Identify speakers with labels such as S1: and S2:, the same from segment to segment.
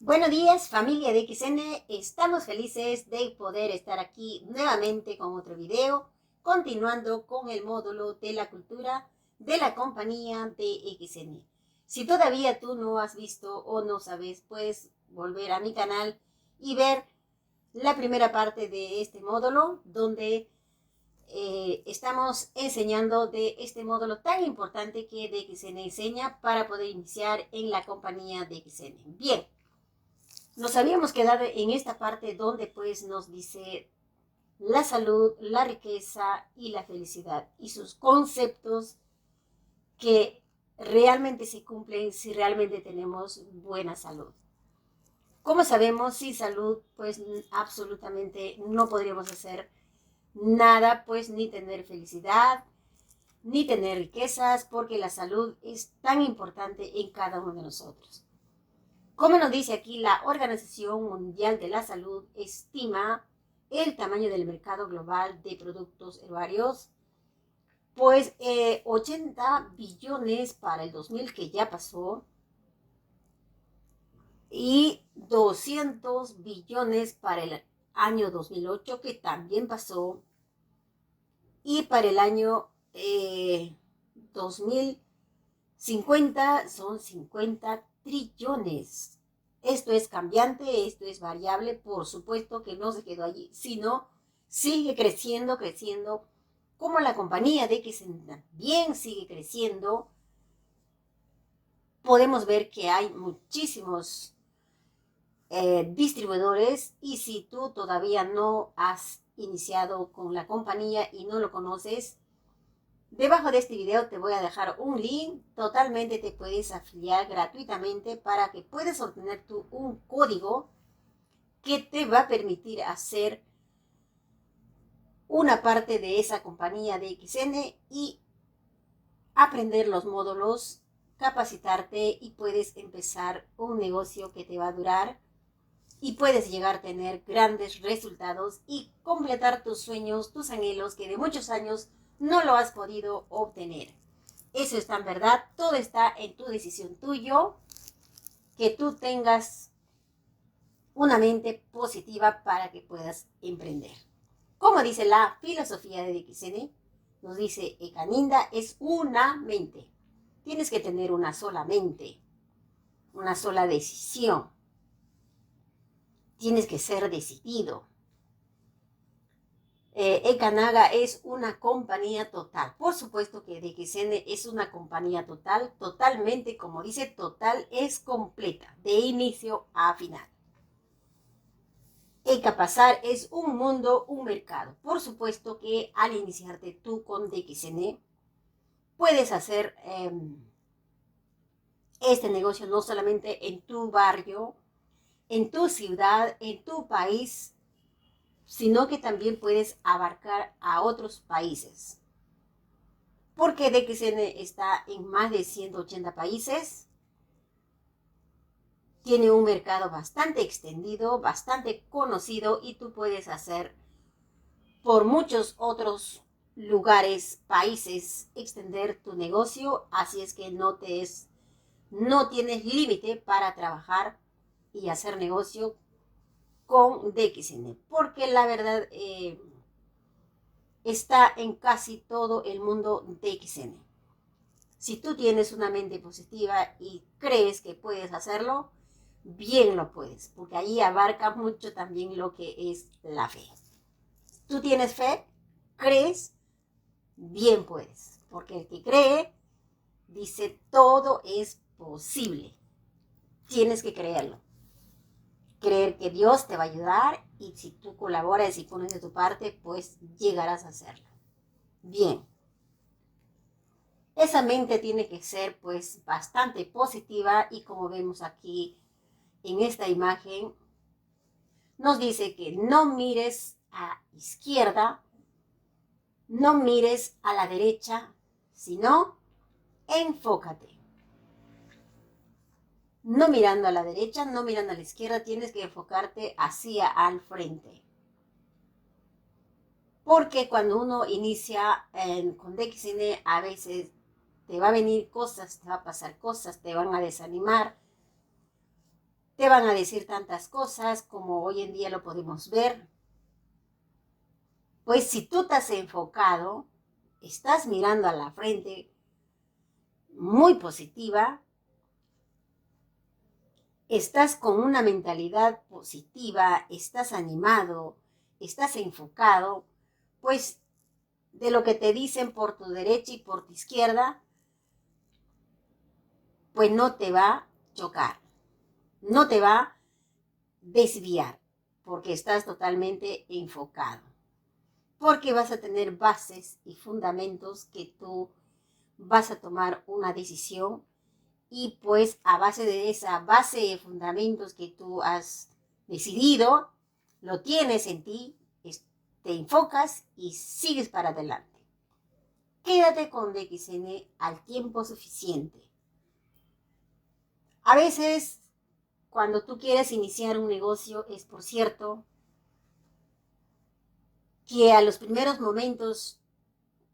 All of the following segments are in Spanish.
S1: Buenos días, familia de XN. Estamos felices de poder estar aquí nuevamente con otro video, continuando con el módulo de la cultura de la compañía de XN. Si todavía tú no has visto o no sabes, puedes volver a mi canal y ver la primera parte de este módulo, donde estamos enseñando de este módulo tan importante que DXN enseña para poder iniciar en la compañía de XN. Bien. Nos habíamos quedado en esta parte donde pues nos dice la salud, la riqueza y la felicidad y sus conceptos que realmente se cumplen si realmente tenemos buena salud. Como sabemos, sin salud pues absolutamente no podríamos hacer nada, pues ni tener felicidad, ni tener riquezas, porque la salud es tan importante en cada uno de nosotros. Como nos dice aquí, la Organización Mundial de la Salud estima el tamaño del mercado global de productos herbarios, pues 80 billones para el 2000 que ya pasó y 200 billones para el año 2008 que también pasó, y para el año 2050 son 50 trillones. Esto es cambiante, esto es variable, por supuesto que no se quedó allí, sino sigue creciendo, como la compañía de XN también sigue creciendo. Podemos ver que hay muchísimos distribuidores, y si tú todavía no has iniciado con la compañía y no lo conoces, debajo de este video te voy a dejar un link. Totalmente te puedes afiliar gratuitamente para que puedas obtener tú un código que te va a permitir hacer una parte de esa compañía de XN y aprender los módulos, capacitarte, y puedes empezar un negocio que te va a durar y puedes llegar a tener grandes resultados y completar tus sueños, tus anhelos que de muchos años no lo has podido obtener. Eso está en verdad, todo está en tu decisión tuyo, que tú tengas una mente positiva para que puedas emprender. Como dice la filosofía de DXN, nos dice Ekaninda, es una mente. Tienes que tener una sola mente, una sola decisión. Tienes que ser decidido. Ekanaga es una compañía total. Por supuesto que DXN es una compañía total, totalmente, como dice, total, es completa, de inicio a final. Pasar es un mundo, un mercado. Por supuesto que al iniciarte tú con DXN, puedes hacer este negocio no solamente en tu barrio, en tu ciudad, en tu país, sino que también puedes abarcar a otros países. Porque DXN está en más de 180 países, tiene un mercado bastante extendido, bastante conocido, y tú puedes hacer por muchos otros lugares, países, extender tu negocio. Así es que no tienes límite para trabajar y hacer negocio con DXN, porque la verdad está en casi todo el mundo DXN. Si tú tienes una mente positiva y crees que puedes hacerlo, bien lo puedes, porque ahí abarca mucho también lo que es la fe. Tú tienes fe, crees, bien puedes, porque el que cree dice todo es posible. Tienes que creerlo. Creer que Dios te va a ayudar, y si tú colaboras y pones de tu parte, pues llegarás a hacerlo. Bien. Esa mente tiene que ser pues bastante positiva, y como vemos aquí en esta imagen, nos dice que no mires a izquierda, no mires a la derecha, sino enfócate. No mirando a la derecha, no mirando a la izquierda, tienes que enfocarte hacia al frente. Porque cuando uno inicia con DXN, a veces te va a venir cosas, te va a pasar cosas, te van a desanimar, Te van a decir tantas cosas como hoy en día lo podemos ver. Pues si tú te has enfocado, estás mirando a la frente muy positiva, estás con una mentalidad positiva, estás animado, estás enfocado, pues de lo que te dicen por tu derecha y por tu izquierda, pues no te va a chocar, no te va a desviar, porque estás totalmente enfocado, porque vas a tener bases y fundamentos que tú vas a tomar una decisión y pues a base de esa base de fundamentos que tú has decidido, lo tienes en ti, te enfocas y sigues para adelante. Quédate con DXN al tiempo suficiente. A veces, cuando tú quieres iniciar un negocio, es por cierto que a los primeros momentos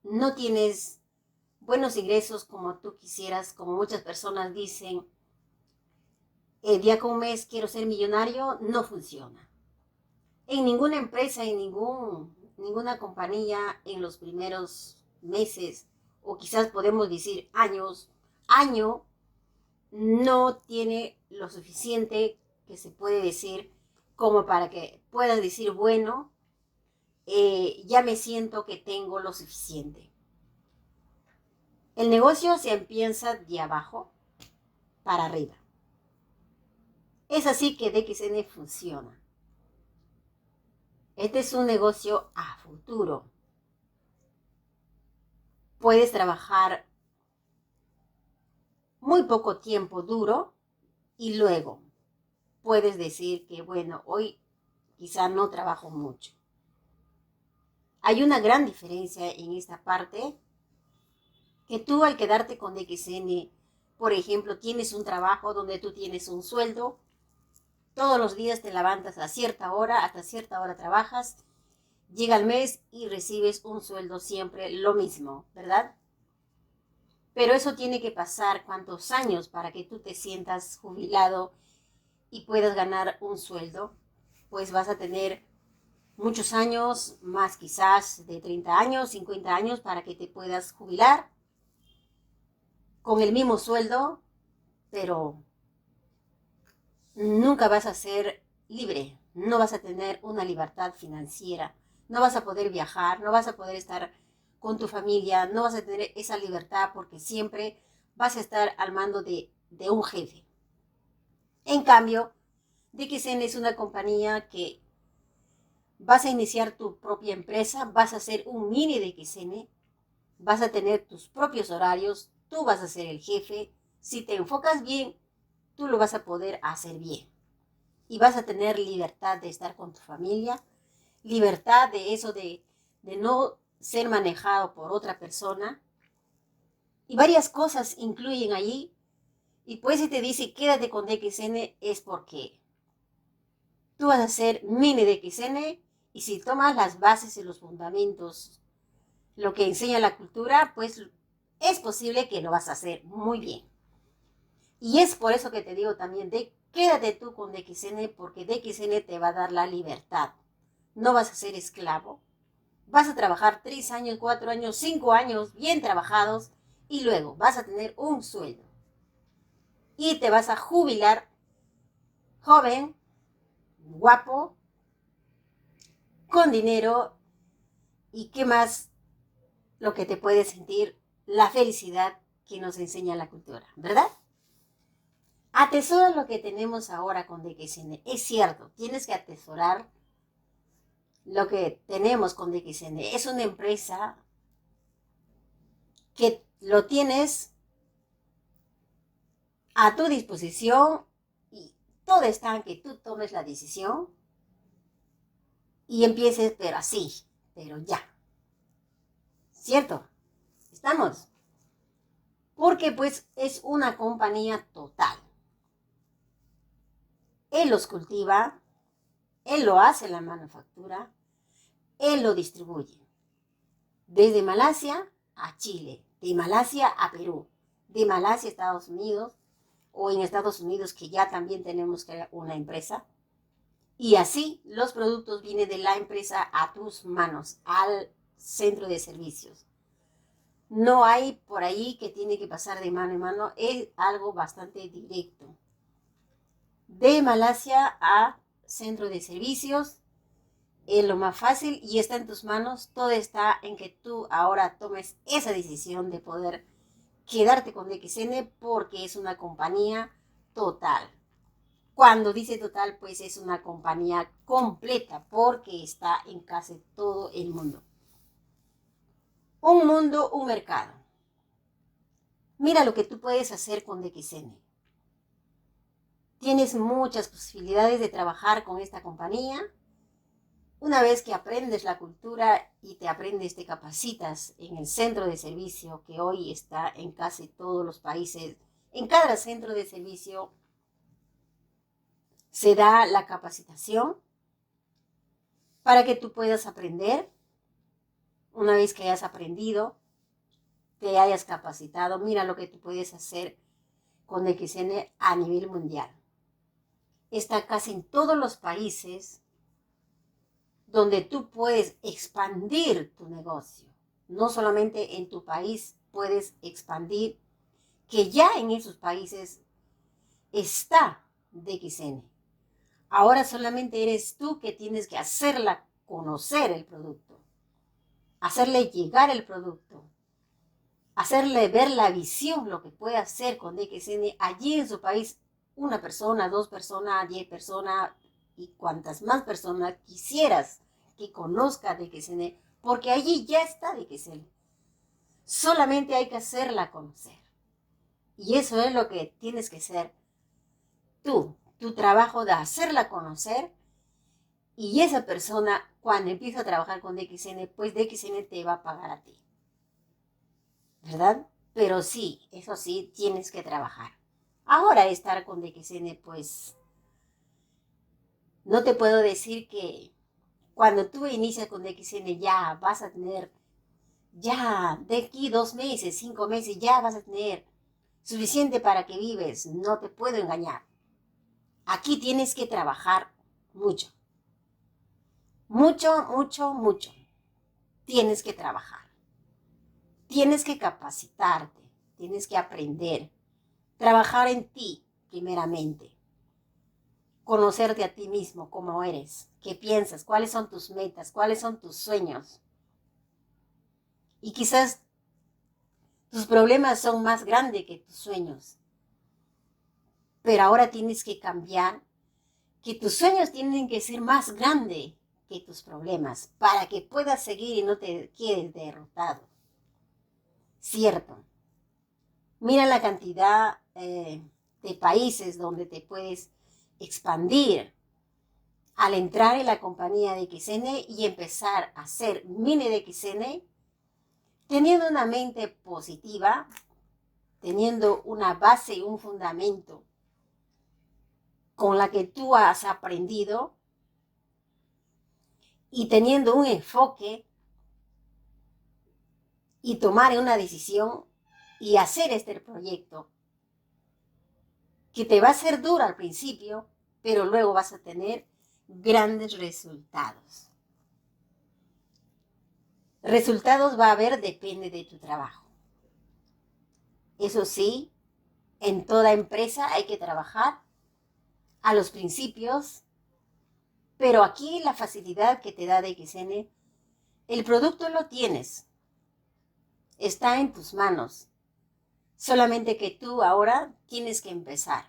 S1: no tienes buenos ingresos como tú quisieras, como muchas personas dicen, el día con un mes quiero ser millonario, no funciona. En ninguna empresa, en ninguna compañía, en los primeros meses, o quizás podemos decir año, no tiene lo suficiente que se puede decir como para que puedas decir, bueno, ya me siento que tengo lo suficiente. El negocio se empieza de abajo para arriba. Es así que DXN funciona. Este es un negocio a futuro. Puedes trabajar muy poco tiempo duro y luego puedes decir que, bueno, hoy quizá no trabajo mucho. Hay una gran diferencia en esta parte, que tú al quedarte con DXN, por ejemplo, tienes un trabajo donde tú tienes un sueldo, todos los días te levantas a cierta hora, hasta cierta hora trabajas, llega el mes y recibes un sueldo siempre lo mismo, ¿verdad? Pero eso tiene que pasar cuántos años para que tú te sientas jubilado y puedas ganar un sueldo. Pues vas a tener muchos años, más quizás de 30 años, 50 años, para que te puedas jubilar con el mismo sueldo, pero nunca vas a ser libre, no vas a tener una libertad financiera, no vas a poder viajar, no vas a poder estar con tu familia, no vas a tener esa libertad porque siempre vas a estar al mando de un jefe. En cambio, DXN es una compañía que vas a iniciar tu propia empresa, vas a hacer un mini DXN, vas a tener tus propios horarios, tú vas a ser el jefe. Si te enfocas bien, tú lo vas a poder hacer bien. Y vas a tener libertad de estar con tu familia, libertad de eso de no ser manejado por otra persona. Y varias cosas incluyen allí. Y pues si te dice quédate con DXN es porque tú vas a hacer mini DXN y si tomas las bases y los fundamentos, lo que enseña la cultura, pues es posible que lo vas a hacer muy bien. Y es por eso que te digo también quédate tú con DXN porque DXN te va a dar la libertad. No vas a ser esclavo. Vas a trabajar 3 años, 4 años, 5 años bien trabajados y luego vas a tener un sueldo. Y te vas a jubilar joven, guapo, con dinero y qué más lo que te puede sentir la felicidad que nos enseña la cultura, ¿verdad? Atesora lo que tenemos ahora con DXN. Es cierto, tienes que atesorar lo que tenemos con DXN. Es una empresa que lo tienes a tu disposición y todo está en que tú tomes la decisión y empieces, pero así, pero ya. ¿Cierto? ¿Estamos? Porque pues es una compañía total. Él los cultiva, él lo hace la manufactura, él lo distribuye. Desde Malasia a Chile, de Malasia a Perú, de Malasia a Estados Unidos, o en Estados Unidos, que ya también tenemos una empresa. Y así los productos vienen de la empresa a tus manos, al centro de servicios. No hay por ahí que tiene que pasar de mano en mano, es algo bastante directo. De Malasia a centro de servicios es lo más fácil y está en tus manos. Todo está en que tú ahora tomes esa decisión de poder quedarte con DXN porque es una compañía total. Cuando dice total, pues es una compañía completa porque está en casi todo el mundo. Un mundo, un mercado. Mira lo que tú puedes hacer con DXN. Tienes muchas posibilidades de trabajar con esta compañía. Una vez que aprendes la cultura y te capacitas en el centro de servicio que hoy está en casi todos los países, en cada centro de servicio se da la capacitación para que tú puedas aprender. Una vez que hayas aprendido, te hayas capacitado, mira lo que tú puedes hacer con DXN a nivel mundial. Está casi en todos los países donde tú puedes expandir tu negocio. No solamente en tu país puedes expandir, que ya en esos países está DXN. Ahora solamente eres tú que tienes que hacerla conocer el producto, hacerle llegar el producto, hacerle ver la visión, lo que puede hacer con DXN allí en su país, una persona, 2 personas, 10 personas y cuantas más personas quisieras que conozca DXN, porque allí ya está DXN. Solamente hay que hacerla conocer. Y eso es lo que tienes que hacer tú, tu trabajo de hacerla conocer. Y esa persona, cuando empieza a trabajar con DXN, pues DXN te va a pagar a ti. ¿Verdad? Pero sí, eso sí, tienes que trabajar. Ahora estar con DXN, pues, no te puedo decir que cuando tú inicias con DXN ya vas a tener, ya de aquí 2 meses, 5 meses, ya vas a tener suficiente para que vives. No te puedo engañar. Aquí tienes que trabajar mucho. Mucho, mucho, mucho. Tienes que trabajar. Tienes que capacitarte. Tienes que aprender. Trabajar en ti, primeramente. Conocerte a ti mismo, cómo eres, qué piensas, cuáles son tus metas, cuáles son tus sueños. Y quizás tus problemas son más grandes que tus sueños. Pero ahora tienes que cambiar, que tus sueños tienen que ser más grandes que tus problemas para que puedas seguir y no te quedes derrotado. Cierto. Mira la cantidad de países donde te puedes expandir al entrar en la compañía DXN y empezar a hacer mini DXN, teniendo una mente positiva, teniendo una base y un fundamento con la que tú has aprendido y teniendo un enfoque y tomar una decisión y hacer este proyecto que te va a ser duro al principio, pero luego vas a tener grandes resultados. Resultados va a haber, depende de tu trabajo. Eso sí, en toda empresa hay que trabajar a los principios, pero aquí la facilidad que te da DXN, el producto lo tienes, está en tus manos, solamente que tú ahora tienes que empezar.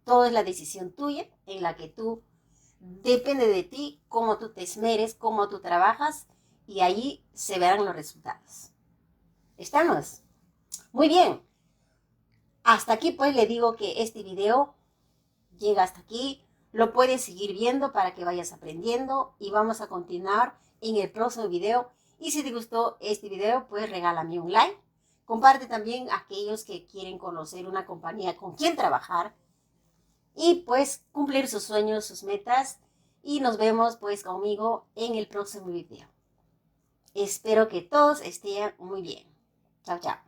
S1: Todo es la decisión tuya en la que tú, depende de ti, cómo tú te esmeres, cómo tú trabajas y ahí se verán los resultados. ¿Estamos? Muy bien. Hasta aquí pues le digo que este video llega hasta aquí. Lo puedes seguir viendo para que vayas aprendiendo y vamos a continuar en el próximo video. Y si te gustó este video, pues regálame un like. Comparte también a aquellos que quieren conocer una compañía con quien trabajar y pues cumplir sus sueños, sus metas. Y nos vemos pues conmigo en el próximo video. Espero que todos estén muy bien. Chao, chao.